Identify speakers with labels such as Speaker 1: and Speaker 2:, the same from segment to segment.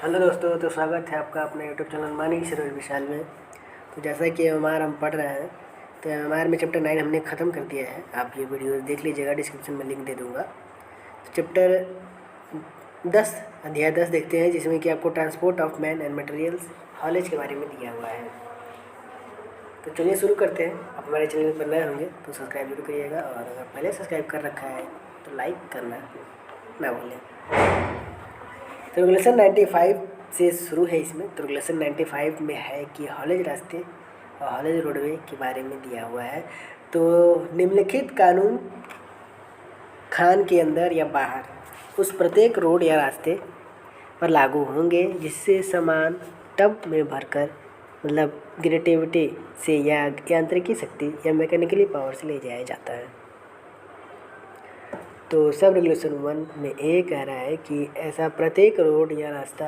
Speaker 1: Hello दोस्तों, तो स्वागत है आपका अपने यूट्यूब चैनल मानी सरोज विशाल में। तो जैसा कि एमआर हम पढ़ रहे हैं, तो एमआर में चैप्टर 9 हमने ख़त्म कर दिया है। आप ये वीडियो देख लीजिएगा, डिस्क्रिप्शन में लिंक दे दूँगा। तो चैप्टर 10 अध्याय 10 देखते हैं, जिसमें कि आपको transport of man and materials haulage के बारे में दिया हुआ है। तो चलिए शुरू करते हैं। आप हमारे चैनल पर नए होंगे तो सब्सक्राइब जरूर करिएगा, और अगर पहले सब्सक्राइब कर रखा है तो लाइक करना ना भूलें। तो रेगुलेशन 95 से शुरू है इसमें। तो रेगुलेशन 95 में है कि हॉलेज रास्ते और हॉलेज रोडवे के बारे में दिया हुआ है। तो निम्नलिखित कानून खान के अंदर या बाहर उस प्रत्येक रोड या रास्ते पर लागू होंगे जिससे सामान टब में भरकर, मतलब ग्रेविटी से या यांत्रिकी शक्ति या मैकेनिकली पावर से ले जाया जाता है। तो सब रेगुलेशन 1 में ये कह रहा है कि ऐसा प्रत्येक रोड या रास्ता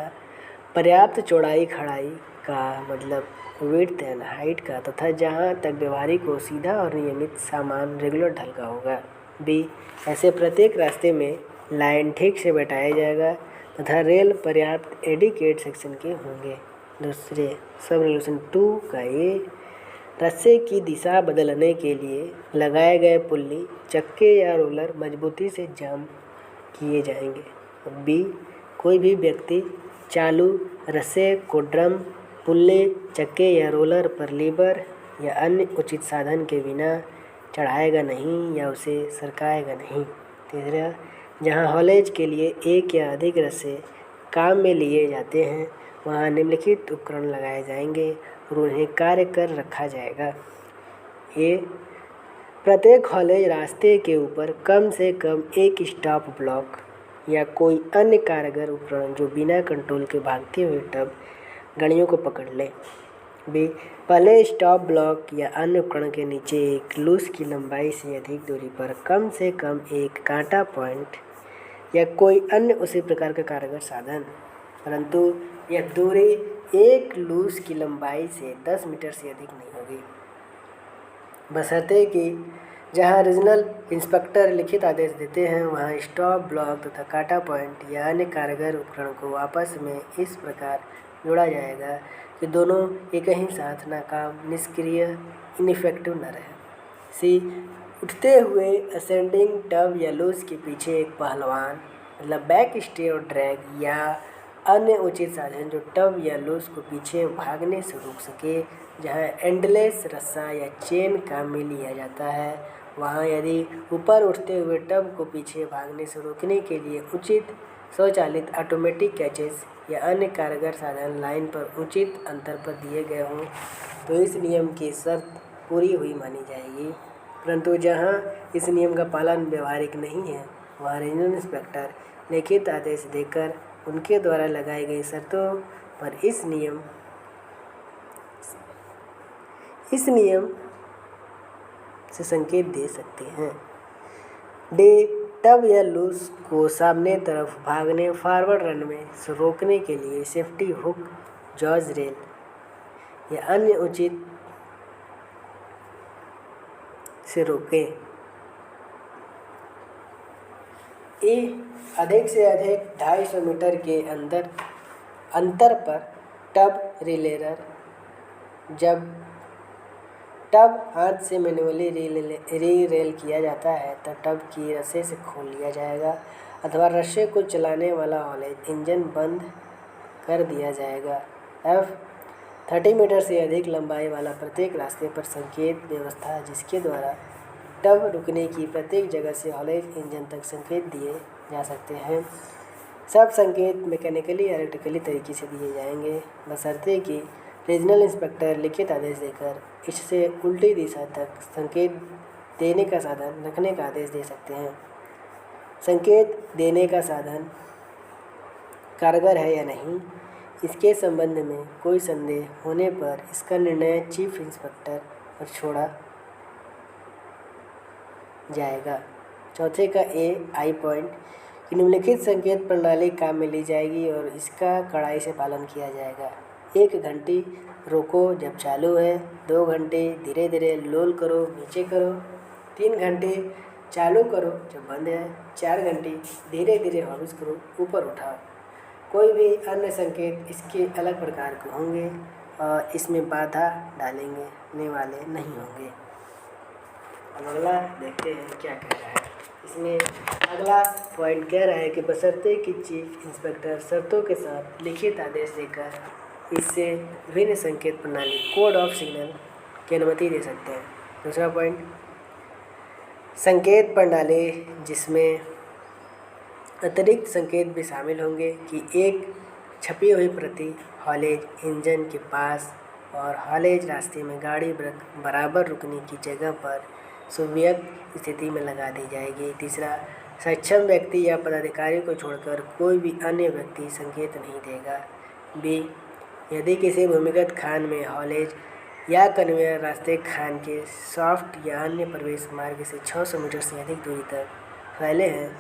Speaker 1: पर्याप्त चौड़ाई खड़ाई का, मतलब विड्थ एंड हाइट का, तथा जहाँ तक व्यवहारिक हो सीधा और नियमित सामान रेगुलर ढंग का होगा। बी, ऐसे प्रत्येक रास्ते में लाइन ठीक से बैठाया जाएगा तथा रेल पर्याप्त एडिकेट सेक्शन के होंगे। दूसरे सब रेगुलेशन 2 का ये रास्ते की दिशा बदलने के लिए लगाए गए पुल्ली, चक्के या रोलर मजबूती से जाम किए जाएंगे। बी, कोई भी व्यक्ति चालू रस्से को ड्रम, पुल्ले, चक्के या रोलर पर लीवर या अन्य उचित साधन के बिना चढ़ाएगा नहीं या उसे सरकाएगा नहीं। तीसरा, जहां हॉलेज के लिए एक या अधिक रस्से काम में लिए जाते हैं वहां निम्नलिखित उपकरण लगाए जाएंगे और उन्हें कार्य कर रखा जाएगा। ये प्रत्येक हॉलेज रास्ते के ऊपर कम से कम एक स्टॉप ब्लॉक या कोई अन्य कारगर उपकरण जो बिना कंट्रोल के भागते हुए टब गाड़ियों को पकड़ ले। बी, पहले स्टॉप ब्लॉक या अन्य उपकरण के नीचे एक लूस की लंबाई से अधिक दूरी पर कम से कम एक कांटा पॉइंट या कोई अन्य उसी प्रकार का कारगर साधन, परंतु यह दूरी एक लूस की लंबाई से 10 मीटर से अधिक नहीं होगी, बशर्ते कि जहां रीजनल इंस्पेक्टर लिखित आदेश देते हैं वहां स्टॉप ब्लॉक तथा कांटा पॉइंट या अन्य कारगर उपकरण को आपस में इस प्रकार जोड़ा जाएगा कि दोनों एक ही साथ नाकाम, निष्क्रिय, इनइफेक्टिव न रहे। सी, उठते हुए असेंडिंग टब या लूस के पीछे एक पहलवान, मतलब बैक स्टे और ड्रैग या अन्य उचित साधन जो टब या लूस को पीछे भागने से रोक सके। जहां एंडलेस रस्सा या चेन काम में लिया जाता है वहां यदि ऊपर उठते हुए टब को पीछे भागने से रोकने के लिए उचित स्वचालित ऑटोमेटिक कैचेस या अन्य कारगर साधन लाइन पर उचित अंतर पर दिए गए हों तो इस नियम की शर्त पूरी हुई मानी जाएगी। परंतु जहां इस नियम का पालन व्यवहारिक नहीं है वहां रीजनल इंस्पेक्टर लिखित आदेश देकर उनके द्वारा लगाई गई शर्तों पर इस नियम से संकेत दे सकते हैं। डी, टब या लूस को सामने तरफ भागने फॉरवर्ड रनवे से रोकने के लिए सेफ्टी हुक, जॉज रेल या अन्य उचित से रोकें। ए, अधिक से अधिक 250 मीटर के अंतर पर टब रिलेरर, जब टब हाथ से मैन्युअली री-रेल किया जाता है तब टब की रस्से से खोल लिया जाएगा अथवा रस्से को चलाने वाला हॉलेज इंजन बंद कर दिया जाएगा। एफ, 30 मीटर से अधिक लंबाई वाला प्रत्येक रास्ते पर संकेत व्यवस्था जिसके द्वारा टब रुकने की प्रत्येक जगह से हॉलेज इंजन तक संकेत दिए जा सकते हैं। सब संकेत मैकेनिकली या इलेक्ट्रिकली तरीके से दिए जाएंगे, बशर्ते कि रीजनल इंस्पेक्टर लिखित आदेश देकर इससे उल्टी दिशा तक संकेत देने का साधन रखने का आदेश दे सकते हैं। संकेत देने का साधन कारगर है या नहीं इसके संबंध में कोई संदेह होने पर इसका निर्णय चीफ इंस्पेक्टर पर छोड़ा जाएगा। चौथे का आई पॉइंट कि निम्नलिखित संकेत प्रणाली काम में ली जाएगी और इसका कड़ाई से पालन किया जाएगा। 1 घंटे रोको जब चालू है, 2 घंटे धीरे धीरे लोल करो नीचे करो, 3 घंटे चालू करो जब बंद है, 4 घंटे धीरे धीरे वापस करो ऊपर उठाओ। कोई भी अन्य संकेत इसके अलग प्रकार के होंगे और इसमें बाधा डालेंगे वाले नहीं होंगे। अब अगला देखते हैं क्या कह रहा है। इसमें अगला पॉइंट कह रहा है कि बशर्ते कि चीफ इंस्पेक्टर शर्तों के साथ लिखित आदेश देकर इससे विभिन्न संकेत प्रणाली कोड ऑफ सिग्नल की अनुमति दे सकते हैं। दूसरा पॉइंट, संकेत प्रणाली जिसमें अतिरिक्त संकेत भी शामिल होंगे कि एक छपी हुई प्रति हॉलेज इंजन के पास और हॉलेज रास्ते में गाड़ी बराबर रुकने की जगह पर सुव्यक्त स्थिति में लगा दी जाएगी। तीसरा, सक्षम व्यक्ति या पदाधिकारी को छोड़कर कोई भी अन्य व्यक्ति संकेत नहीं देगा। बी, यदि किसी भूमिगत खान में हॉलेज या कन्वेयर रास्ते खान के सॉफ्ट या अन्य प्रवेश मार्ग से 600 मीटर से अधिक दूरी तक फैले हैं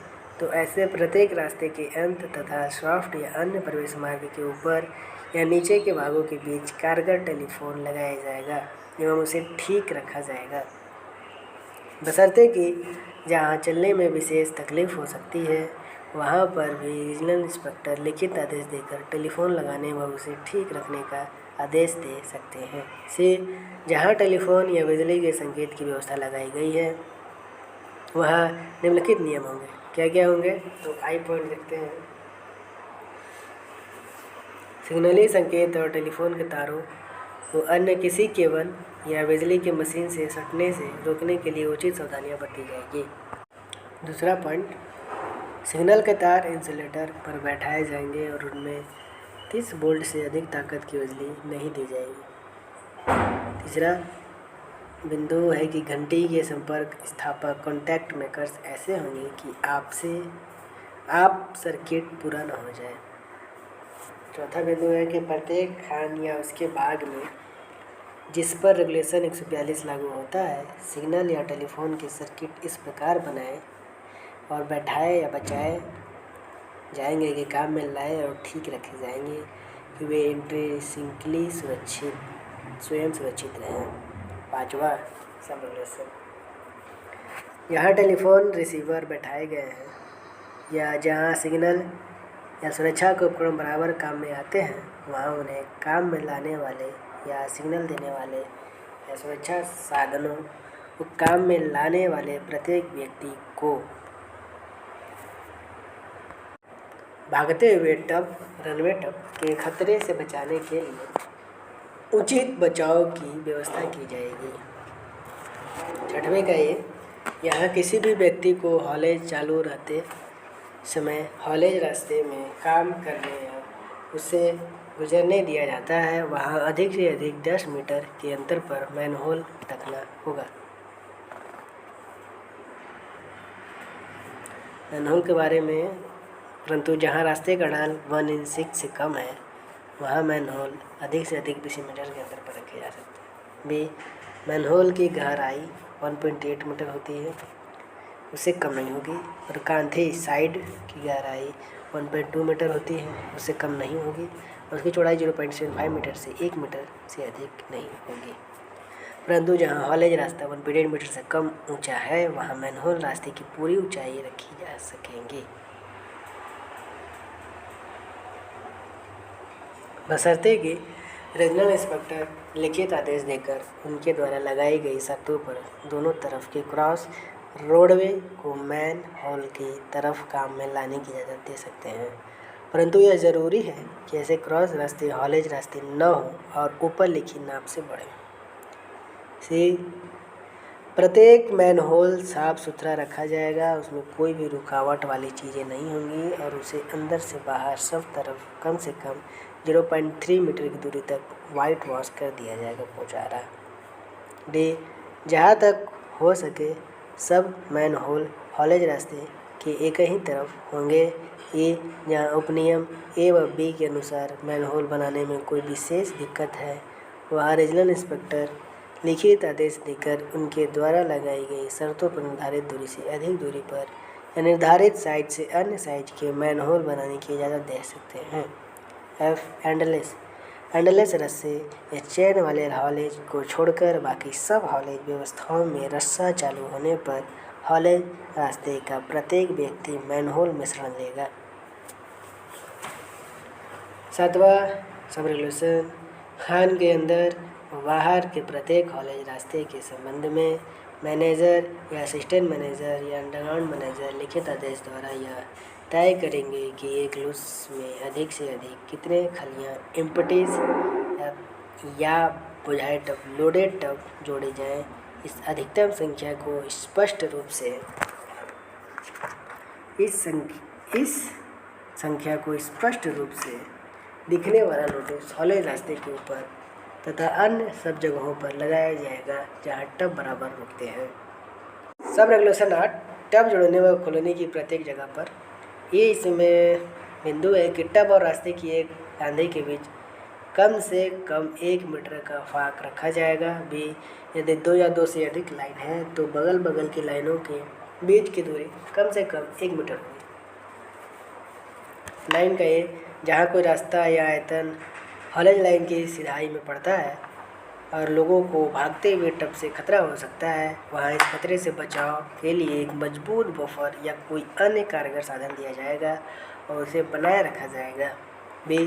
Speaker 1: तो ऐसे प्रत्येक रास्ते के अंत तथा सॉफ्ट या अन्य प्रवेश मार्ग के ऊपर या नीचे के भागों के बीच कारगर टेलीफोन लगाया जाएगा एवं उसे ठीक रखा जाएगा, बशर्ते कि जहां चलने में विशेष तकलीफ हो सकती है वहां पर भी रीजनल इंस्पेक्टर लिखित आदेश देकर टेलीफोन लगाने व उसे ठीक रखने का आदेश दे सकते हैं। से जहां टेलीफोन या बिजली के संकेत की व्यवस्था लगाई गई है वहाँ निम्नलिखित नियम होंगे। क्या क्या होंगे तो आई पॉइंट देखते हैं। सिग्नली संकेत और टेलीफोन के तारों को अन्य किसी केबल या बिजली की मशीन से सटने से रोकने के लिए उचित सावधानियां बरती जाएगी। दूसरा पॉइंट, सिग्नल के तार इंसुलेटर पर बैठाए जाएंगे और उनमें 30 वोल्ट से अधिक ताकत की बिजली नहीं दी जाएगी। तीसरा बिंदु है कि घंटी के संपर्क स्थापक कॉन्टैक्ट मेकर्स ऐसे होंगे कि आप सर्किट पूरा न हो जाए। चौथा बिंदु है कि प्रत्येक खान या उसके भाग में जिस पर रेगुलेशन 142 लागू होता है सिग्नल या टेलीफोन के सर्किट इस प्रकार बनाए और बैठाए या बचाए जाएंगे कि काम में लाए और ठीक रखे जाएंगे कि वे इंट्रिंसिकली स्वयं सुरक्षित रहें। पांचवा, सब रेगुलेशन, यहाँ टेलीफोन रिसीवर बैठाए गए हैं या जहाँ सिग्नल या सुरक्षा के उपकरण बराबर काम में आते हैं वहाँ उन्हें काम में लाने वाले या सिग्नल देने वाले या सुरक्षा साधनों को काम में लाने वाले प्रत्येक व्यक्ति को भागते हुए रनवे टप के खतरे से बचाने के लिए उचित बचाव की व्यवस्था की जाएगी। छठवें का ये, यहाँ किसी भी व्यक्ति को हॉलेज चालू रहते समय हॉलेज रास्ते में काम करने या उससे गुजरने दिया जाता है वहाँ अधिक से अधिक 10 मीटर के अंतर पर मैनहोल रखना होगा। मैनहोल के बारे में, परंतु जहाँ रास्ते का ढाल 1/6 से कम है वहाँ मैनहोल अधिक से अधिक 20 मीटर के अंतर पर रखे जा सकते हैं। बी, मैनहोल की गहराई 1.8 मीटर होती है, उससे कम नहीं होगी, और कांधे साइड की गहराई 1.2 मीटर होती है, उससे कम नहीं होगी, और उसकी चौड़ाई 0.75 मीटर से 1 मीटर से अधिक नहीं होगी। परंतु जहाँ हॉलेज रास्ता 1.8 मीटर से कम ऊंचा है वहाँ मैनहोल रास्ते की पूरी ऊंचाई रखी जा सकेंगी, बशर्ते कि रीजनल इंस्पेक्टर लिखित आदेश देकर उनके द्वारा लगाई गई शर्तों पर दोनों तरफ के क्रॉस रोडवे को मैन होल की तरफ काम में लाने की इजाज़त दे सकते हैं। परंतु यह ज़रूरी है कि ऐसे क्रॉस रास्ते हॉलेज रास्ते न हों और ऊपर लिखी नाप से बढ़ें। सी, प्रत्येक मैन होल साफ सुथरा रखा जाएगा, उसमें कोई भी रुकावट वाली चीज़ें नहीं होंगी और उसे अंदर से बाहर सब तरफ कम से कम 0.3 मीटर की दूरी तक वाइट वॉश कर दिया जाएगा पोचारा। डी, जहाँ तक हो सके सब मैन होल हॉलेज रास्ते के एक ही तरफ होंगे। ए, जहाँ उपनियम ए व बी के अनुसार मैन होल बनाने में कोई विशेष दिक्कत है वहाँ रीजनल इंस्पेक्टर लिखित आदेश देकर उनके द्वारा लगाई गई शर्तों पर निर्धारित दूरी से अधिक दूरी पर या निर्धारित साइज से अन्य साइज के मैन होल बनाने की इजाज़त दे सकते हैं। एफ, एंडलेस रस्से या चेन वाले हॉलेज को छोड़कर बाकी सब हॉलेज व्यवस्थाओं में रस्सा चालू होने पर हॉलेज रास्ते का प्रत्येक व्यक्ति मैनहोल मिश्रण लेगा। 7वां सब रेगुलेशन, खान के अंदर व बाहर के प्रत्येक हॉलेज रास्ते के संबंध में मैनेजर या असिस्टेंट मैनेजर या अंडरग्राउंड मैनेजर लिखित आदेश द्वारा यह तय करेंगे कि एक लूस में अधिक से अधिक कितने खलियां एम्प्टीज या बुझाए टब लोडेड टब जोड़े जाएं। इस अधिकतम संख्या को स्पष्ट रूप से इस संख्या को स्पष्ट रूप से दिखने वाला नोटिस हॉलेज रास्ते के ऊपर तथा अन्य सब जगहों पर लगाया जाएगा जहां टब बराबर रुकते हैं। सब रेगुलेशन 8, टब जोड़ने व खोलने की प्रत्येक जगह पर ये इसमें बिंदु है कि टब और रास्ते की एक सांधे के बीच कम से कम 1 मीटर का फाक रखा जाएगा। भी यदि 2 या 2 से अधिक लाइन है तो बगल बगल की लाइनों के बीच की दूरी कम से कम 1 मीटर होगी। लाइन का ये जहाँ कोई रास्ता या आयतन हॉलेज लाइन की सिधाई में पड़ता है और लोगों को भागते हुए टब से खतरा हो सकता है, वहाँ इस खतरे से बचाव के लिए एक मजबूत बफर या कोई अन्य कारगर साधन दिया जाएगा और उसे बनाए रखा जाएगा। भी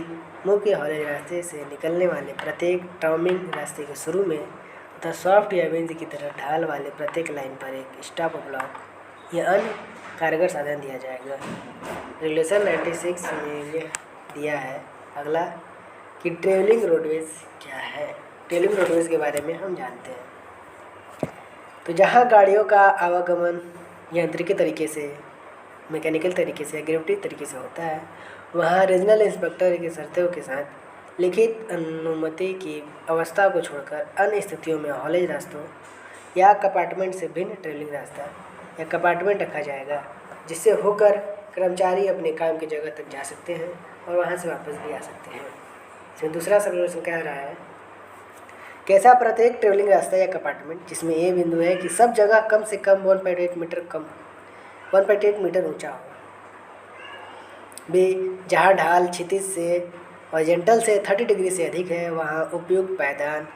Speaker 1: मुख्य हॉलेज रास्ते से निकलने वाले प्रत्येक टर्मिंग रास्ते के शुरू में तथा सॉफ्ट या विंड की तरह ढाल वाले प्रत्येक लाइन पर एक स्टॉप ब्लॉक या अन्य कारगर साधन दिया जाएगा। रेगुलेशन 96 में यह दिया है अगला कि ट्रेवलिंग रोडवेज क्या है। ट्रेवलिंग रोडवेज के बारे में हम जानते हैं। तो जहाँ गाड़ियों का आवागमन यांत्रिक तरीके से, मैकेनिकल तरीके से या ग्रेविटी तरीके से होता है, वहाँ रीजनल इंस्पेक्टर की शर्तों के साथ लिखित अनुमति की अवस्था को छोड़कर अन्य स्थितियों में हॉलेज रास्तों या कंपार्टमेंट से भिन्न ट्रेवलिंग रास्ता या कंपार्टमेंट रखा जाएगा, जिससे होकर कर्मचारी अपने काम की जगह तक जा सकते हैं और वहाँ से वापस भी आ सकते हैं। इसमें दूसरा सब रेगुलेशन कह रहा है कैसा प्रत्येक ट्रेवलिंग रास्ता या कंपार्टमेंट जिसमें ये बिंदु है कि सब जगह कम से कम 1.8 मीटर ऊंचा हो। भी जहाँ ढाल क्षितिज से हॉरिजॉन्टल से 30 डिग्री से अधिक है वहाँ उपयुक्त पायदान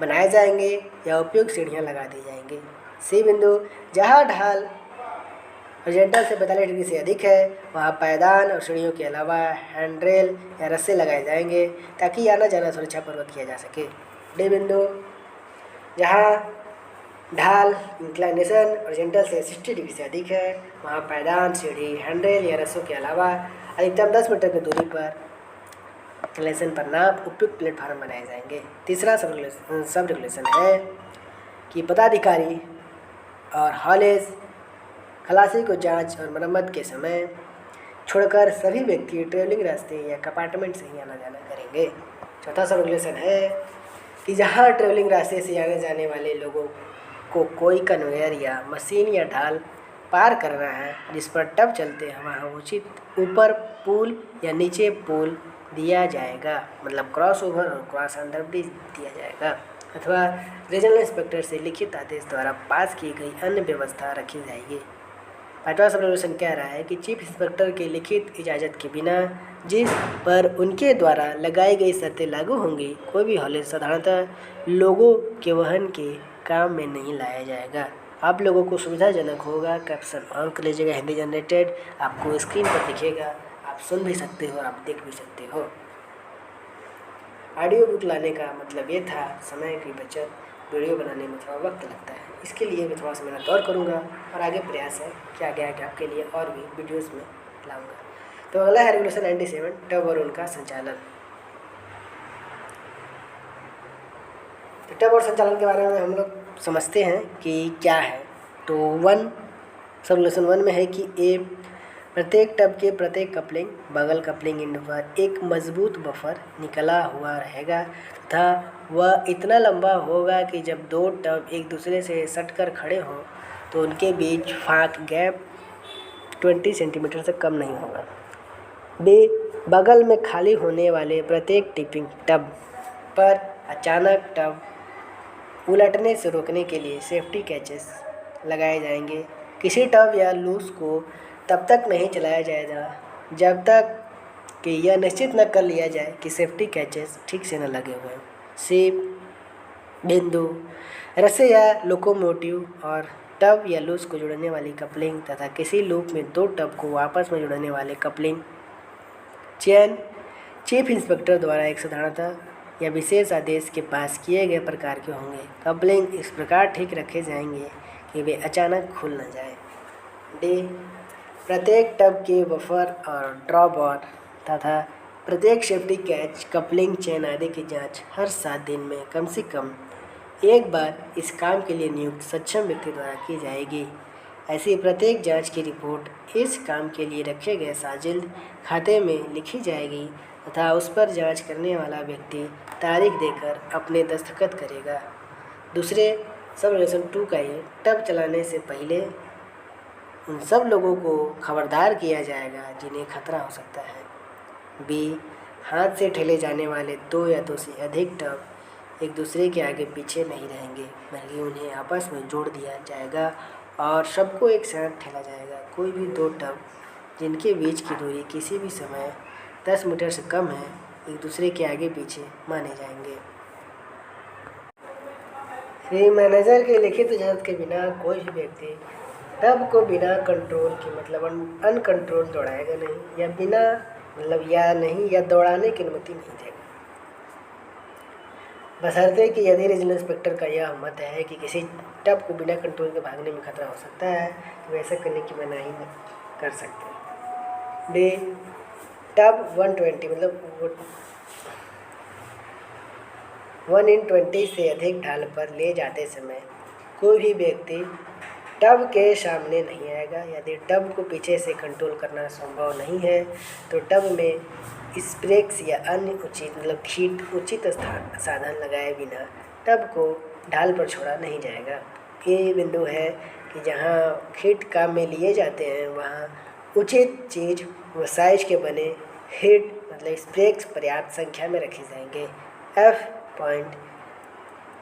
Speaker 1: बनाए जाएंगे या उपयुक्त सीढ़ियाँ लगा दी जाएंगी। सी बिंदु जहाँ ढाल हॉरिजॉन्टल से 45 डिग्री से अधिक है वहाँ पायदान और सीढ़ियों के अलावा हैंडरेल या रस्से लगाए जाएंगे ताकि आना जाना सुरक्षापूर्वक किया जा सके। डी बिंदु जहाँ ढाल इंक्लाइनेशन हॉरिजॉन्टल से 60 डिग्री से अधिक है वहाँ पायदान, सीढ़ी, हैंडरेल या रस्सों के अलावा अधिकतम 10 मीटर की दूरी पर इंक्लाइनेशन पर नाप उपयुक्त प्लेटफार्म बनाए जाएंगे। तीसरा सब रेगुलेशन है कि पदाधिकारी और हॉलेज खलासी को जांच और मरम्मत के समय छोड़कर सभी व्यक्ति ट्रेवलिंग रास्ते या कंपार्टमेंट से ही आना जाना करेंगे। चौथा सब रेगुलेशन है कि जहाँ ट्रेवलिंग रास्ते से आने जाने वाले लोगों को कोई कन्वेयर या मशीन या ढाल पार करना है जिस पर टब चलते हैं वहाँ उचित ऊपर पुल या नीचे पुल दिया जाएगा, मतलब क्रॉस ओवर और क्रॉस अंडर ब्रिज दिया जाएगा अथवा रीजनल इंस्पेक्टर से लिखित आदेश द्वारा पास की गई अन्य व्यवस्था रखी जाएगी। पांचवा सब रेगुलेशन कह रहा है कि चीफ इंस्पेक्टर की लिखित इजाज़त के बिना जिस पर उनके द्वारा लगाई गई शर्तें लागू होंगी कोई भी हॉलेज साधारणतः लोगों के वहन के काम में नहीं लाया जाएगा। आप लोगों को सुविधाजनक होगा। कैप्शन ऑन कर लीजिएगा, हिंदी जनरेटेड आपको स्क्रीन पर दिखेगा, आप सुन भी सकते हो और आप देख भी सकते हो। ऑडियो बुक लाने का मतलब ये था समय की बचत, वीडियो बनाने में थोड़ा वक्त लगता है, इसके लिए मैं थोड़ा सा मेहनत और करूँगा और आगे प्रयास है कि आगे आपके लिए और भी वीडियोस में लाऊंगा। तो अगला है रेगुलेशन 97 टब और उनका संचालन। तो टब और संचालन के बारे में हम लोग समझते हैं कि क्या है। तो सब रेगुलेशन 1 में है कि प्रत्येक टब के प्रत्येक कपलिंग बगल कपलिंग एंड पर एक मजबूत बफर निकला हुआ रहेगा तथा वह इतना लंबा होगा कि जब दो टब एक दूसरे से सटकर खड़े हों तो उनके बीच फाक गैप 20 सेंटीमीटर से कम नहीं होगा। बगल में खाली होने वाले प्रत्येक टिपिंग टब पर अचानक टब उलटने से रोकने के लिए सेफ्टी कैचेस लगाए जाएंगे। किसी टब या लूस को तब तक नहीं चलाया जाएगा जब तक कि यह निश्चित न कर लिया जाए कि सेफ्टी कैचेस ठीक से न लगे हुए हैं। सीप बिंदु रस्से या लोकोमोटिव और टब या लूस को जोड़ने वाली कपलिंग तथा किसी लूप में दो टब को आपस में जोड़ने वाले कपलिंग चेन चीफ इंस्पेक्टर द्वारा एक साधारणतः या विशेष आदेश के पास किए गए प्रकार के होंगे। कपलिंग इस प्रकार ठीक रखे जाएंगे कि वे अचानक खुल न जाए। डी, प्रत्येक टब के बफर और ड्रॉप और तथा प्रत्येक सेफ्टी कैच, कपलिंग चेन आदि की जांच हर 7 दिन में कम से कम एक बार इस काम के लिए नियुक्त सक्षम व्यक्ति द्वारा की जाएगी। ऐसी प्रत्येक जांच की रिपोर्ट इस काम के लिए रखे गए साजिल खाते में लिखी जाएगी तथा उस पर जांच करने वाला व्यक्ति तारीख देकर अपने दस्तखत करेगा। दूसरे सब रेगुलेशन 2 का ये टब चलाने से पहले उन सब लोगों को खबरदार किया जाएगा जिन्हें खतरा हो सकता है। बी, हाथ से ठेले जाने वाले 2 या 2 से अधिक टब एक दूसरे के आगे पीछे नहीं रहेंगे, बल्कि उन्हें आपस में जोड़ दिया जाएगा और सबको एक साथ ठेला जाएगा। कोई भी 2 टब जिनके बीच की दूरी किसी भी समय 10 मीटर से कम है, एक दूसरे के आगे पीछे माने जाएंगे। श्री मैनेजर के लिखित इजाज़त के बिना कोई भी व्यक्ति टब को बिना कंट्रोल के मतलब अनकंट्रोल दौड़ाएगा नहीं, या बिना मतलब या दौड़ाने की अनुमति नहीं देगा, बशर्ते कि यदि रीजनल इंस्पेक्टर का यह मत है कि किसी टब को बिना कंट्रोल के भागने में खतरा हो सकता है तो ऐसा करने की मनाही कर सकते हैं। डी, टब 120 मतलब 1/20 से अधिक ढाल पर ले जाते समय कोई भी व्यक्ति टब के सामने नहीं आएगा। यदि टब को पीछे से कंट्रोल करना संभव नहीं है तो टब में स्प्रेक्स या अन्य उचित साधन लगाए बिना टब को ढाल पर छोड़ा नहीं जाएगा। ये बिंदु है कि जहाँ खीट काम में लिए जाते हैं वहाँ उचित चीज़ व साइज के बने हिट मतलब स्प्रेक्स पर्याप्त संख्या में रखे जाएंगे। F पॉइंट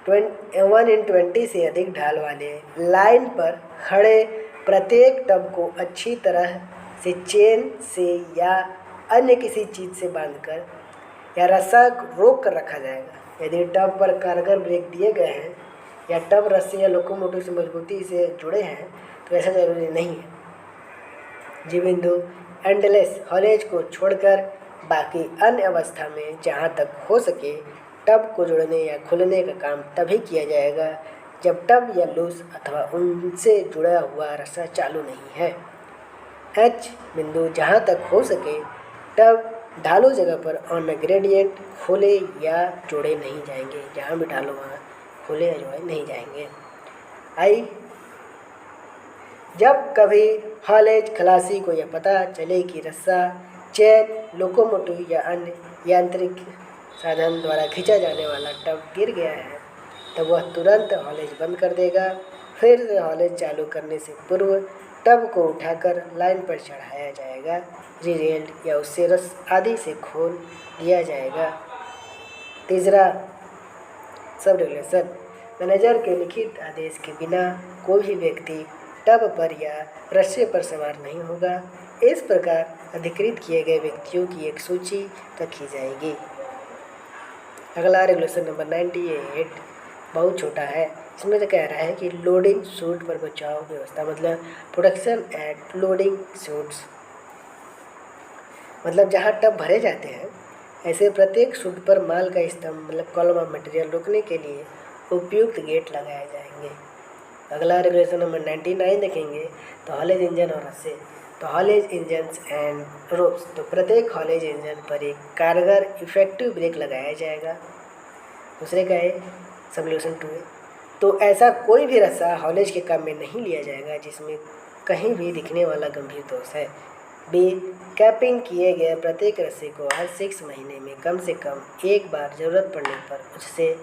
Speaker 1: 1/20 से अधिक ढाल वाले लाइन पर खड़े प्रत्येक टब को अच्छी तरह से चेन से या अन्य किसी चीज़ से बांधकर या रस्सा रोक कर रखा जाएगा। यदि टब पर कारगर ब्रेक दिए गए हैं या टब रस्सी या लोकोमोटिव से मजबूती से जुड़े हैं तो ऐसा जरूरी नहीं है। जी बिंदु, एंडलेस हॉलेज को छोड़कर बाकी अन्य अवस्था में जहाँ तक हो सके टब को जोड़ने या खोलने का काम तभी किया जाएगा जब टब या लूज अथवा उनसे जुड़ा हुआ रस्सा चालू नहीं है। एच बिंदु, जहाँ तक हो सके टब ढालू जगह पर ऑन ग्रेडियंट खोले या जोड़े नहीं जाएंगे। जहाँ भी ढालो वहाँ खोले या जोड़े नहीं जाएंगे। आई, जब कभी हॉलेज खलासी को यह पता चले कि रस्सा चैन लोकोमोटिव या अन्य यांत्रिक साधन द्वारा खींचा जाने वाला टब गिर गया है तब वह तुरंत हॉलेज बंद कर देगा। फिर हॉलेज चालू करने से पूर्व टब को उठाकर लाइन पर चढ़ाया जाएगा, रीरेल्ड या उससे रस आदि से खोल दिया जाएगा। तीसरा सब रेगुलेशन, मैनेजर के लिखित आदेश के बिना कोई भी व्यक्ति टब पर या रस्से पर सवार नहीं होगा। इस प्रकार अधिकृत किए गए व्यक्तियों की एक सूची रखी जाएगी। अगला रेगुलेशन नंबर 98 बहुत छोटा है। इसमें तो कह रहा है कि लोडिंग शूट पर बचाव व्यवस्था मतलब प्रोडक्शन एट लोडिंग शूट्स, मतलब जहाँ टब भरे जाते हैं ऐसे प्रत्येक शूट पर माल का स्तंभ मतलब कॉलम ऑफ मटेरियल रोकने के लिए उपयुक्त गेट लगाए जाएंगे। अगला रेगुलेशन नंबर 99 देखेंगे तो हॉलेज इंजन और रस्से, तो हॉलेज इंजन्स एंड रोप्स, तो प्रत्येक हॉलेज इंजन पर एक कारगर इफेक्टिव ब्रेक लगाया जाएगा। दूसरे का है सब रेगुलेशन 2 है, तो ऐसा कोई भी रस्सा हॉलेज के काम में नहीं लिया जाएगा जिसमें कहीं भी दिखने वाला गंभीर दोष है। बी, कैपिंग किए गए प्रत्येक रस्से को हर 6 महीने में कम से कम एक बार जरूरत पड़ने पर उससे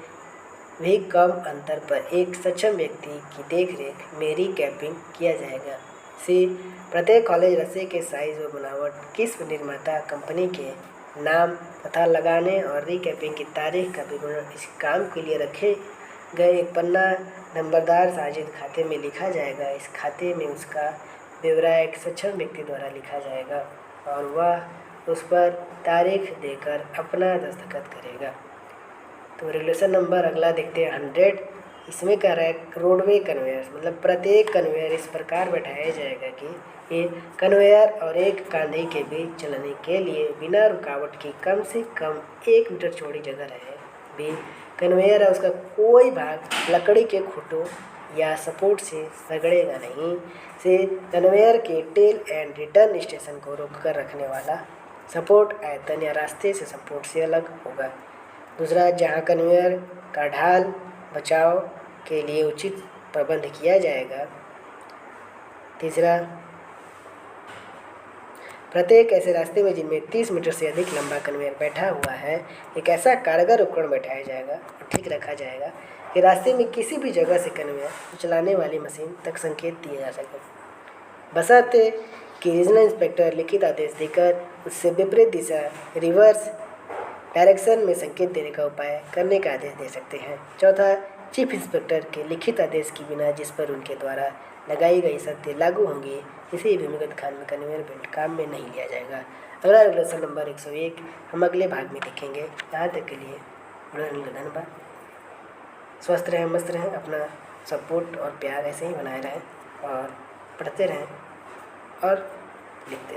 Speaker 1: भी कम अंतर पर एक सक्षम व्यक्ति की देखरेख में रीकैपिंग किया जाएगा। सी, प्रत्येक कॉलेज रस्से के साइज व बनावट किस निर्माता कंपनी के नाम तथा लगाने और रीकैपिंग की तारीख का विवरण इस काम के लिए रखे गए एक पन्ना नंबरदार साजिद खाते में लिखा जाएगा। इस खाते में उसका ब्यौरा एक सक्षम व्यक्ति द्वारा लिखा जाएगा और वह उस पर तारीख देकर अपना दस्तखत करेगा। तो रेगुलेशन नंबर अगला देखते हैं 100, इसमें कह रहा है रोडवे कन्वेयर, मतलब प्रत्येक कन्वेयर इस प्रकार बैठाया जाएगा कि ये कन्वेयर और एक कांधे के बीच चलने के लिए बिना रुकावट की कम से कम 1 मीटर चौड़ी जगह रहे। भी कन्वेयर है उसका कोई भाग लकड़ी के खूंटों या सपोर्ट से सगड़ेगा नहीं। से कन्वेयर के टेल एंड रिटर्न स्टेशन को रोककर रखने वाला सपोर्ट आयतन या रास्ते से सपोर्ट से अलग होगा। दूसरा, जहां कन्वेयर का ढाल बचाव के लिए उचित प्रबंध किया जाएगा। तीसरा, प्रत्येक ऐसे रास्ते में जिनमें 30 मीटर से अधिक लंबा कन्वेयर बैठा हुआ है, एक ऐसा कारगर उपकरण बैठाया जाएगा और ठीक रखा जाएगा कि रास्ते में किसी भी जगह से कन्वेयर को चलाने वाली मशीन तक संकेत दिया जा सके, बशर्ते कि रीजनल इंस्पेक्टर लिखित आदेश देकर उससे विपरीत दिशा रिवर्स डायरेक्शन में संकेत देने का उपाय करने का आदेश दे सकते हैं। चौथा, चीफ इंस्पेक्टर के लिखित आदेश के बिना जिस पर उनके द्वारा लगाई गई शर्तें लागू होंगी, किसी भूमिगत खान में कन्वेयर बेल्ट काम में नहीं लिया जाएगा। अगला रेगुलेशन नंबर 101 हम अगले भाग में देखेंगे। यहाँ तक के लिए धन्यवाद। स्वस्थ रहें, मस्त रहें, अपना सपोर्ट और प्यार ऐसे ही बनाए रहें और पढ़ते रहें और लिखते रहें।